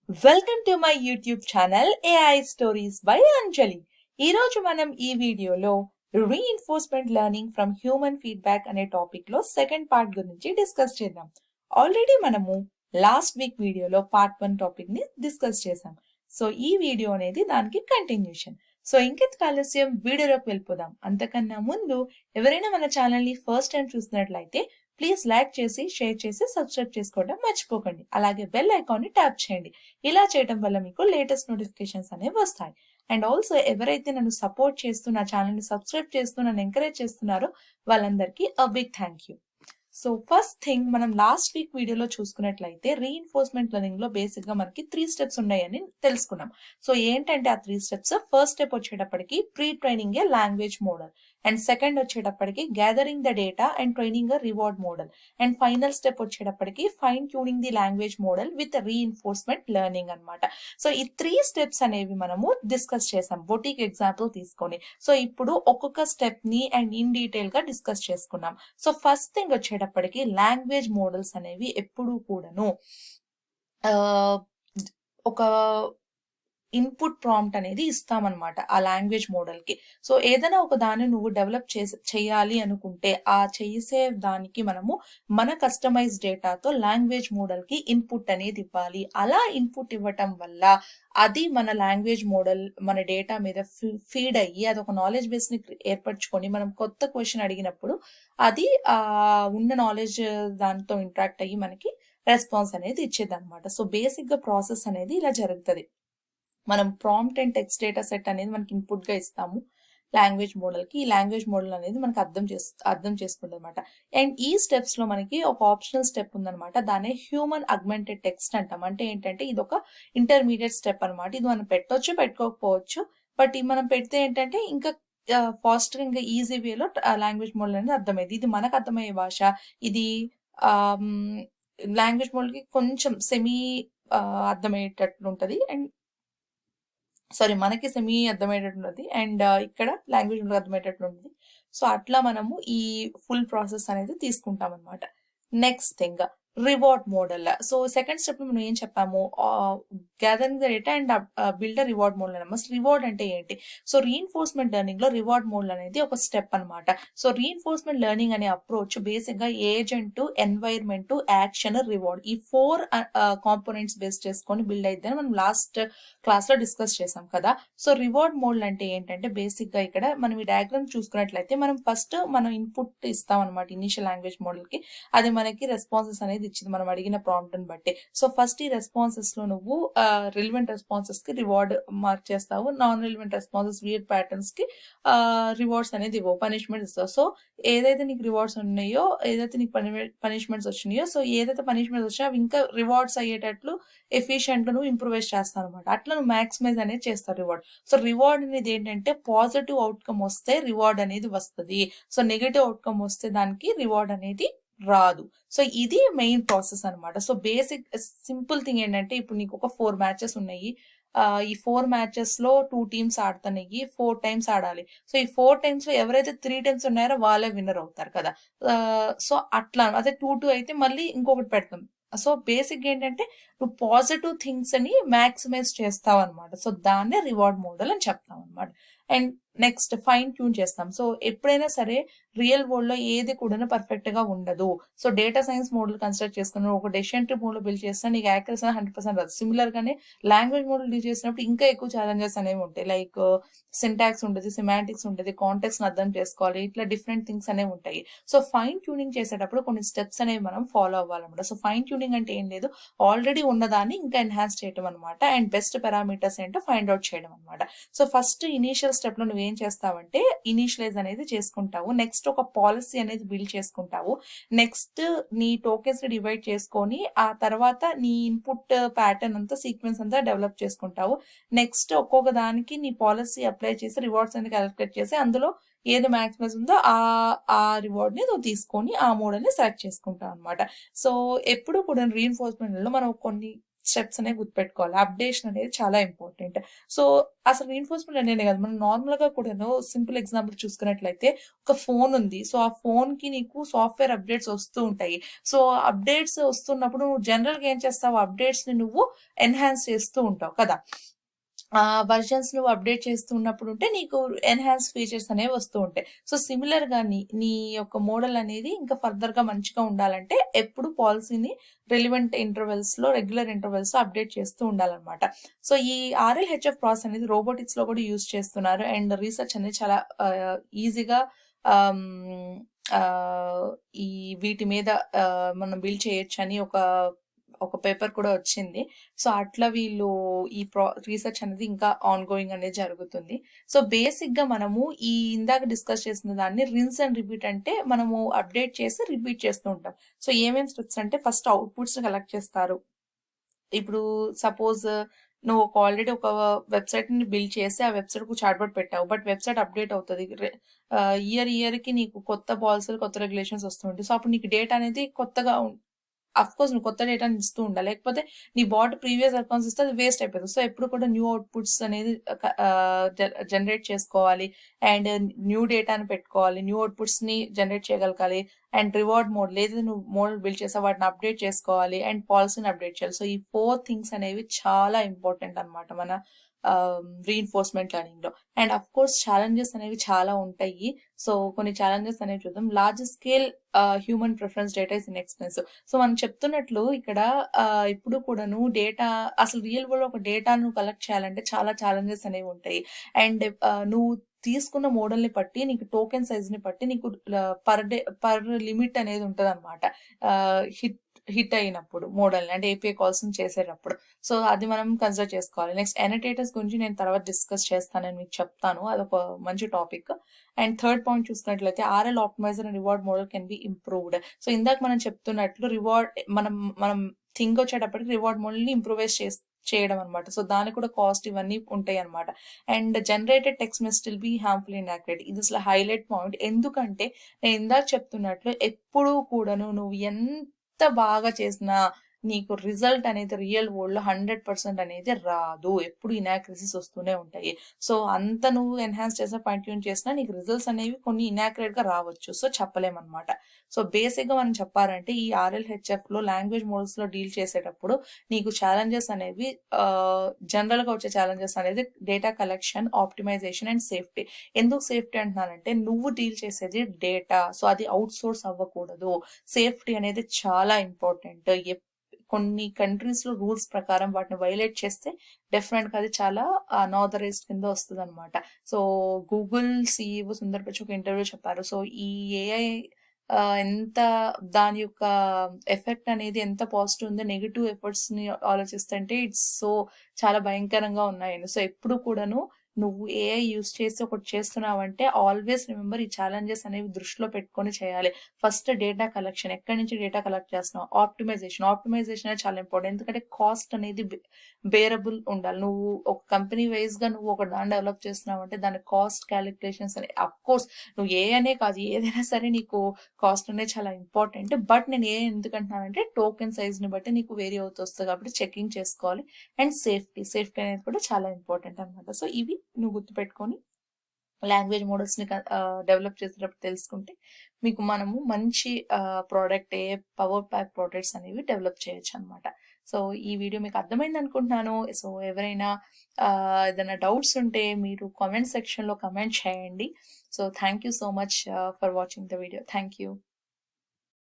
Welcome to my YouTube channel AI stories by Anjali. ఈరోజు మనం ఈ వీడియోలో reinforcement learning from human feedback అనే టాపిక్ లో సెకండ్ పార్ట్ గురించి డిస్కస్ చేద్దాం. ఆల్రెడీ మనము లాస్ట్ వీక్ వీడియోలో పార్ట్ 1 టాపిక్ ని డిస్కస్ చేసాం. సో ఈ వీడియో అనేది దానికి కంటిన్యూషన్. సో ఇంకెందుకు ఆలస్యం, వీడియోలోకి వెళ్ళిపోదాం. అంతకన్నా ముందు ఎవరైనా మన ఛానల్ ని ఫస్ట్ టైం చూసినట్లయితే ప్లీజ్ లైక్ చేసి, షేర్ చేసి, సబ్స్క్రైబ్ చేసుకోవడం మర్చిపోకండి. అలాగే బెల్ ఐకాన్ ని ట్యాప్ చేయండి. ఇలా చేయడం వల్ల మీకు లేటెస్ట్ నోటిఫికేషన్స్ అనేవి వస్తాయి. అండ్ ఆల్సో ఎవరైతే నన్ను సపోర్ట్ చేస్తూ నా ఛానల్ ని సబ్స్క్రైబ్ చేస్తూ నన్ను ఎంకరేజ్ చేస్తున్నారో వాళ్ళందరికీ a big thank you. So first thing, మనం లాస్ట్ వీక్ వీడియోలో చూసుకున్నట్లయితే రీఇన్ఫోర్స్మెంట్ లెర్నింగ్ లో బేసిక్ గా మనకి 3 స్టెప్స్ ఉన్నాయని తెలుసుకున్నాం. సో ఏంటంటే ఆ 3 స్టెప్స్, ఫస్ట్ స్టెప్ వచ్చేటప్పటికి pre training a language model, and second వచ్చేటప్పటికి gathering the data and training a reward model, and final step వచ్చేటప్పటికి fine tuning the language model with reinforcement learning అన్నమాట. So ఈ 3 steps అనేవి మనము discuss చేసాం boutique example తీసుకొని. So ఇప్పుడు ఒక్కొక్క స్టెప్ ని అండ్ ఇన్ డీటెయిల్ గా డిస్కస్ చేసుకున్నాం. సో ఫస్ట్ థింగ్ వచ్చేటప్పటికి లాంగ్వేజ్ మోడల్స్ అనేవి ఎప్పుడూ కూడాను ఒక ఇన్పుట్ ప్రాంప్ట్ అనేది ఇస్తామన్నమాట ఆ లాంగ్వేజ్ మోడల్ కి. సో ఏదైనా ఒక దాన్ని నువ్వు డెవలప్ చేయాలి అనుకుంటే ఆ చేసే దానికి మనము మన కస్టమైజ్ డేటాతో లాంగ్వేజ్ మోడల్ కి ఇన్పుట్ అనేది ఇవ్వాలి. అలా ఇన్పుట్ ఇవ్వటం వల్ల అది మన లాంగ్వేజ్ మోడల్ మన డేటా మీద ఫీడ్ అయ్యి అది ఒక నాలెడ్జ్ బేస్ ని ఏర్పరచుకొని మనం కొత్త క్వశ్చన్ అడిగినప్పుడు అది ఉన్న నాలెడ్జ్ దాంతో ఇంటరాక్ట్ అయ్యి మనకి రెస్పాన్స్ అనేది ఇచ్చేది అనమాట. సో బేసిక్ గా ప్రాసెస్ అనేది ఇలా జరుగుతుంది. మనం prompt and text data set అనేది మనకి ఇన్పుట్ గా ఇస్తాము లాంగ్వేజ్ మోడల్ కి. ఈ లాంగ్వేజ్ మోడల్ అనేది మనకి అర్థం చేసుకుంటుంది అనమాట. అండ్ ఈ స్టెప్స్ లో మనకి ఒక ఆప్షనల్ స్టెప్ ఉందన్నమాట. దాన్ని హ్యూమన్ అగ్మెంటెడ్ టెక్స్ట్ అంటాం. అంటే ఏంటంటే ఇది ఒక ఇంటర్మీడియట్ స్టెప్ అనమాట. ఇది మనం పెట్టొచ్చు, పెట్టుకోకపోవచ్చు. బట్ మనం పెడితే ఏంటంటే ఇంకా ఫాస్ట్ గా ఇంకా ఈజీ వేలో లాంగ్వేజ్ మోడల్ అనేది అర్థమైంది. ఇది మనకు అర్థమయ్యే భాష. ఇది లాంగ్వేజ్ మోడల్ కి కొంచెం సెమీ అర్థమయ్యేటట్లు ఉంటది. అండ్ మనకి సెమీ అర్థమయ్యేటట్టు అండ్ ఇక్కడ లాంగ్వేజ్ అర్థమయ్యేటట్టు ఉంటుంది. సో అట్లా మనము ఈ ఫుల్ ప్రాసెస్ అనేది తీసుకుంటాం అనమాట. Next thing, reward model. So second step లో మనం ఏం చెప్పాము, gathering the data and build a reward model అనమాట. రివార్డ్ అంటే ఏంటి? సో రీఇన్ఫోర్స్మెంట్ లెర్నింగ్ లో రివార్డ్ మోడల్ అనేది ఒక స్టెప్ అనమాట. సో రీఇన్ఫోర్స్మెంట్ లెర్నింగ్ అనే అప్రోచ్ బేసిక్ గా ఏజెంట్, ఎన్వైర్మెంట్, యాక్షన్, రివార్డ్, ఈ 4 కాంపోనెంట్స్ బేస్ చేసుకొని బిల్డ్ అయిద్దని మనం లాస్ట్ క్లాస్ లో డిస్కస్ చేసాం కదా. సో రివార్డ్ మోడల్ అంటే ఏంటంటే బేసిక్ గా ఇక్కడ మనం ఈ డయాగ్రామ్ చూసుకున్నట్లయితే మనం ఫస్ట్ మనం ఇన్పుట్ ఇస్తాం అనమాట ఇనిషియల్ లాంగ్వేజ్ మోడల్ కి. అది మనకి రెస్పాన్సెస్ అనేది ఇచ్చింది మనం అడిగిన ప్రాంప్ట్ ని బట్టి. సో ఫస్ట్ ఈ రెస్పాన్సెస్ లో నువ్వు రిలవెంట్ రెస్పాన్సెస్ కి రివార్డ్ మార్క్ చేస్తావు, నాన్ రిలవెంట్ రెస్పాన్సెస్ వీర్ ప్యాటర్న్స్ కి రివార్డ్స్ అనేది ఇవ్వవు, పనిష్మెంట్ ఇస్తావు. సో ఏదైతే నీకు రివార్డ్స్ ఉన్నాయో, ఏదైతే నీకు పనిష్మెంట్స్ వచ్చినాయో, సో ఏదైతే పనిష్మెంట్స్ వచ్చాయో అవి ఇంకా రివార్డ్స్ అయ్యేటట్లు ఎఫిషియెంట్ నువ్వు ఇంప్రూవైజ్ చేస్తావు అనమాట. అట్లా నువ్వు మాక్సిమైజ్ అనేది చేస్తావు రివార్డ్. సో రివార్డ్ అనేది ఏంటంటే పాజిటివ్ అవుట్కమ్ వస్తే రివార్డ్ అనేది వస్తుంది. సో నెగటివ్ అవుట్కమ్ వస్తే దానికి రివార్డ్ అనేది రాదు. సో ఇది మెయిన్ ప్రాసెస్ అనమాట. సో బేసిక్ సింపుల్ థింగ్ ఏంటంటే ఇప్పుడు నీకు ఒక 4 మ్యాచెస్ ఉన్నాయి. ఈ 4 మ్యాచెస్ లో 2 టీమ్స్ ఆడుతున్నాయి, 4 టైమ్స్ ఆడాలి. సో ఈ 4 టైమ్స్ లో ఎవరైతే 3 టైమ్స్ ఉన్నారో వాళ్ళే విన్నర్ అవుతారు కదా. సో అట్లా అదే 2-2 అయితే మళ్ళీ ఇంకొకటి పెడతాం. సో బేసిక్ ఏంటంటే నువ్వు పాజిటివ్ థింగ్స్ అని మాక్సిమైజ్ చేస్తావు అనమాట. సో దాన్నే రివార్డ్ మోడల్ అని చెప్తాం అనమాట. అండ్ నెక్స్ట్ ఫైన్ ట్యూన్ చేస్తాం. సో ఎప్పుడైనా సరే రియల్ వరల్డ్ లో ఏది కూడా పర్ఫెక్ట్ గా ఉండదు. So data science model consider చేసుకుని ఒక డెసిషన్ ట్రీ మోడల్ బిల్డ్ చేసినా నీకు యాక్యురసీ 100% రాదు. సిమిలర్ గానే లాంగ్వేజ్ మోడల్ డీల్ చేసినప్పుడు ఇంకా ఎక్కువ ఛాలెంజెస్ అనేవి ఉంటాయి. లైక్ సింటాక్స్ ఉంటుంది, సిమాంటిక్స్ ఉంటుంది, కాంటెక్స్ట్ అర్థం చేసుకోవాలి, ఇట్లా డిఫరెంట్ థింగ్స్ అనేవి ఉంటాయి. సో ఫైన్ ట్యూనింగ్ చేసేటప్పుడు కొన్ని స్టెప్స్ అనేవి మనం ఫాలో అవ్వాలన్నమాట. సో ఫైన్ ట్యూనింగ్ అంటే ఏం లేదు, ఆల్రెడీ ఉన్నదాన్ని ఇంకా ఎన్హాన్స్ చేయడం అనమాట. అండ్ బెస్ట్ పారామీటర్స్ ఏంటో ఫైండ్ అవుట్ చేయడం అనమాట. సో ఫస్ట్ ఇనీషియల్ స్టెప్ లో నువ్వు ఏం చేస్తావంటే ఇనీషియలైజ్ అనేది చేసుకుంటావు. నెక్స్ట్ ఒక పాలసీ అనేది బిల్డ్ చేసుకుంటావు. నెక్స్ట్ నీ టోకెన్స్ ని డివైడ్ చేసుకొని ఆ తర్వాత నీ ఇన్పుట్ ప్యాటర్న్ అంతా సీక్వెన్స్ అంతా డెవలప్ చేసుకుంటావు. నెక్స్ట్ ఒక్కొక్క దానికి నీ పాలసీ అప్లై చేసి రివార్డ్స్ అనేది క్యాలిక్యులేట్ చేసి అందులో ఏది మ్యాక్సిమైజ్ ఉందో ఆ రివార్డ్ ని నువ్వు తీసుకొని ఆ మోడల్ ని సెలెక్ట్ చేసుకుంటావు అనమాట. సో ఎప్పుడు కూడా రీఇన్ఫోర్స్మెంట్ లో మనం కొన్ని స్టెప్స్ అనేవి గుర్తుపెట్టుకోవాలి. అప్డేషన్ అనేది చాలా ఇంపార్టెంట్. సో, అసలు రీఇన్ఫోర్స్‌మెంట్ అనేనే కాదు. మనం నార్మల్‌గా కూడాను సింపుల్ ఎగ్జాంపుల్ చూసుకున్నట్లయితే ఒక ఫోన్ ఉంది. సో, ఆ ఫోన్‌కి నీకు సాఫ్ట్‌వేర్ అప్డేట్స్ వస్తూ ఉంటాయి. సో, అప్డేట్స్ వస్తున్నప్పుడు నువ్వు జనరల్‌గా ఏం చేస్తావు? అప్డేట్స్‌ని నువ్వు ఎన్హాన్స్ చేస్తూ ఉంటావు కదా! వెర్షన్స్ నువ్వు అప్డేట్ చేస్తూ ఉన్నప్పుడుంటే నీకు ఎన్హాన్స్ ఫీచర్స్ అనేవి వస్తూ ఉంటాయి. సో, సిమిలర్‌గా నీ యొక్క మోడల్ అనేది ఇంకా ఫర్దర్‌గా మంచిగా ఉండాలంటే ఎప్పుడు పాలిసీని రెగ్యులర్ ఇంటర్వెల్స్‌లో అప్డేట్ చేస్తూ ఉండాలనమాట. సో, ఈ ఆర్ఎల్‌హెచ్ఎఫ్ ప్రాసెస్ అనేది రోబోటిక్స్‌లో కూడా యూజ్ చేస్తున్నారు. అండ్ రీసెర్చ్ అనేది చాలా ఈజీగా ఆహ్, హ్మ్, ఆహ్, ఈ వీటి మీద మనం బిల్డ్ చేయొచ్చని ఒక పేపర్ కూడా వచ్చింది. సో, అట్లా వీళ్ళు ఈ రీసెర్చ్ అనేది ఇంకా ఆన్ గోయింగ్ అనేది జరుగుతుంది. సో, బేసిక్‌గా మనము ఇందాక డిస్కస్ చేసిన దాన్ని రిన్స్ అండ్ రిపీట్ అంటే మనము అప్డేట్ చేసి రిపీట్ చేస్తూ ఉంటాం. సో, ఏమేం స్టెప్స్ అంటే ఫస్ట్ అవుట్‌పుట్స్‌ని కలెక్ట్ చేస్తారు. ఇప్పుడు సపోజ్ నువ్వు ఆల్రెడీ ఒక వెబ్‌సైట్‌ని బిల్డ్ చేసి ఆ వెబ్‌సైట్‌కి చాట్‌బోట్ పెట్టావు. బట్ వెబ్‌సైట్ అప్డేట్ అవుతది. ఇయర్‌కి నీకు కొత్త పాలిసీలు, కొత్త రెగ్యులేషన్స్ వస్తూ ఉంటాయి. సో, అప్పుడు నీకు డేటా అనేది కొత్తగా అఫ్‌కోర్స్ నువ్వు కొత్త డేటాని ఇస్తూ ఉండాలి. లేకపోతే నీ బాట్ ప్రీవియస్ అకౌంట్స్ ఇస్తే అది వేస్ట్ అయిపోతది. సో, ఎప్పుడు కూడా న్యూ అవుట్‌పుట్స్ అనేది జనరేట్ చేసుకోవాలి. అండ్ న్యూ డేటాని పెట్టుకోవాలి. న్యూ అవుట్‌పుట్స్‌ని జనరేట్ చేయగలగాలి. అండ్ రివార్డ్ మోడ్ ఏదైతే నువ్వు మోడల్ బిల్డ్ చేసావో వాటిని అప్డేట్ చేసుకోవాలి. అండ్ పాలిసీని అప్డేట్ చేయాలి. సో, ఈ 4 థింగ్స్ అనేవి చాలా ఇంపార్టెంట్ అన్నమాట మన రీఇన్ఫోర్స్‌మెంట్ లెర్నింగ్‌లో. అండ్ అఫ్‌కోర్స్ ఛాలెంజెస్ అనేవి చాలా ఉంటాయి. సో, కొన్ని ఛాలెంజెస్ అనేవి చూద్దాం. Large scale human preference data is inexpensive. So, మనం చెప్తున్నట్లు ఇక్కడ ఇప్పుడు కూడాను డేటా అసలు రియల్ వరల్డ్‌లో ఒక డేటాను కలెక్ట్ చేయాలంటే చాలా ఛాలెంజెస్ అనేవి ఉంటాయి. అండ్ నువ్వు తీసుకున్న మోడల్‌ని బట్టి నీకు టోకెన్ సైజ్‌ని బట్టి నీకు పర్ లిమిట్ అనేది ఉంటదనమాట. హిట్ అయినప్పుడు మోడల్‌ని అంటే ఏపీఐ కాల్స్‌ని చేసేటప్పుడు. సో, అది మనం కన్సిడర్ చేసుకోవాలి. నెక్స్ట్ ఎనోటేటర్స్ గురించి నేను తర్వాత డిస్కస్ చేస్తానని మీకు చెప్తాను. అదొక మంచి టాపిక్. అండ్ థర్డ్ పాయింట్ చూసుకున్నట్లయితే RL optimiser and reward model can be improved. So, ఇందాక మనం చెప్తున్నట్లు మనం మనం థింక్ వచ్చేటప్పటికి రివార్డ్ మోడల్‌ని ఇంప్రూవైజ్ చేయడం అనమాట. సో, దానికి కూడా కాస్ట్ ఇవన్నీ ఉంటాయన్నమాట. And generated text message will be harmful inaccurate. ఇది అసలు హైలైట్ పాయింట్. ఎందుకంటే నేను ఇందాక చెప్తున్నట్లు ఎప్పుడూ కూడాను నువ్వు ఎంత బాగా చేసినా నీకు రిజల్ట్ అనేది రియల్ వరల్డ్‌లో 100% అనేది రాదు. ఎప్పుడు ఇనాక్యురసీస్ వస్తూనే ఉంటాయి. సో, అంత నువ్వు ఎన్హాన్స్ చేసినా, ఫైన్ ట్యూన్ చేసినా నీకు రిజల్ట్స్ అనేవి కొన్ని ఇనాక్యురేట్‌గా రావచ్చు. సో, చెప్పలేమనమాట. సో, బేసిక్‌గా మనం చెప్పాలంటే ఈ ఆర్ఎల్‌హెచ్ఎఫ్‌లో లాంగ్వేజ్ మోడల్స్‌లో డీల్ చేసేటప్పుడు నీకు ఛాలెంజెస్ అనేవి జనరల్‌గా వచ్చే ఛాలెంజెస్ అనేది data collection, optimisation and safety. ఎందుకు సేఫ్టీ అంటున్నానంటే నువ్వు డీల్ చేసేది డేటా. సో, అది ఔట్‌సోర్స్ అవ్వకూడదు. సేఫ్టీ అనేది చాలా ఇంపార్టెంట్. కొన్ని కంట్రీస్‌లో రూల్స్ ప్రకారం వాటిని వయలేట్ చేస్తే డెఫినెట్‌గా అది చాలా అనాథరైజ్డ్ కింద వస్తదనమాట. So, Google CEO Sundar Pichai ఒక ఇంటర్వ్యూలో చెప్పారు. సో, ఈ ఏఐ ఎంత దాని యొక్క ఎఫెక్ట్ అనేది ఎంత పాజిటివ్ ఉందో నెగెటివ్ ఎఫర్ట్స్‌ని ఆలోచిస్తుంటే చాలా భయంకరంగా ఉన్నాయని. సో, ఎప్పుడు కూడాను నువ్వు ఏఐ యూజ్ చేసి ఒకటి చేస్తున్నావంటే ఆల్వేస్ రిమెంబర్ ఈ ఛాలెంజెస్ అనేవి దృష్టిలో పెట్టుకొని చేయాలి. First data collection. ఎక్కడి నుంచి డేటా కలెక్ట్ చేస్తున్నావు? ఆప్టిమైజేషన్ అనేది చాలా ఇంపార్టెంట్. ఎందుకంటే కాస్ట్ అనేది బేరబుల్ ఉండాలి. నువ్వు ఒక కంపెనీ వైస్‌గా నువ్వు ఒక దాన్ని డెవలప్ చేస్తున్నావంటే దాని కాస్ట్ కాలిక్యులేషన్స్ అని అఫ్‌కోర్స్ నువ్వు ఏఐ అనే కాదు ఏదైనా సరే నీకు కాస్ట్ అనేది చాలా ఇంపార్టెంట్. బట్ నేను ఏఐ ఎందుకంటున్నానంటే టోకెన్ సైజ్‌ని బట్టి నీకు వేరీ అవుతూ వస్తది కాబట్టి చెకింగ్ చేసుకోవాలి. అండ్ సేఫ్టీ అనేది కూడా చాలా ఇంపార్టెంట్ అనమాట. సో, ఇవి నువ్వు గుర్తుపెట్టుకొని లాంగ్వేజ్ మోడల్స్‌ని డెవలప్ చేసేటప్పుడు తెలుసుకుంటే మనము మంచి ప్రోడక్ట్ పవర్ ప్యాక్ ప్రొడక్ట్స్ అనేవి డెవలప్ చేయొచ్చనమాట. సో, ఈ వీడియో మీకు అర్థమైందనుకుంటున్నాను. సో, ఎవరైనా ఏదైనా డౌట్స్ ఉంటే మీరు కామెంట్ సెక్షన్‌లో కామెంట్ చేయండి. So, thank you so much for watching the video. Thank you.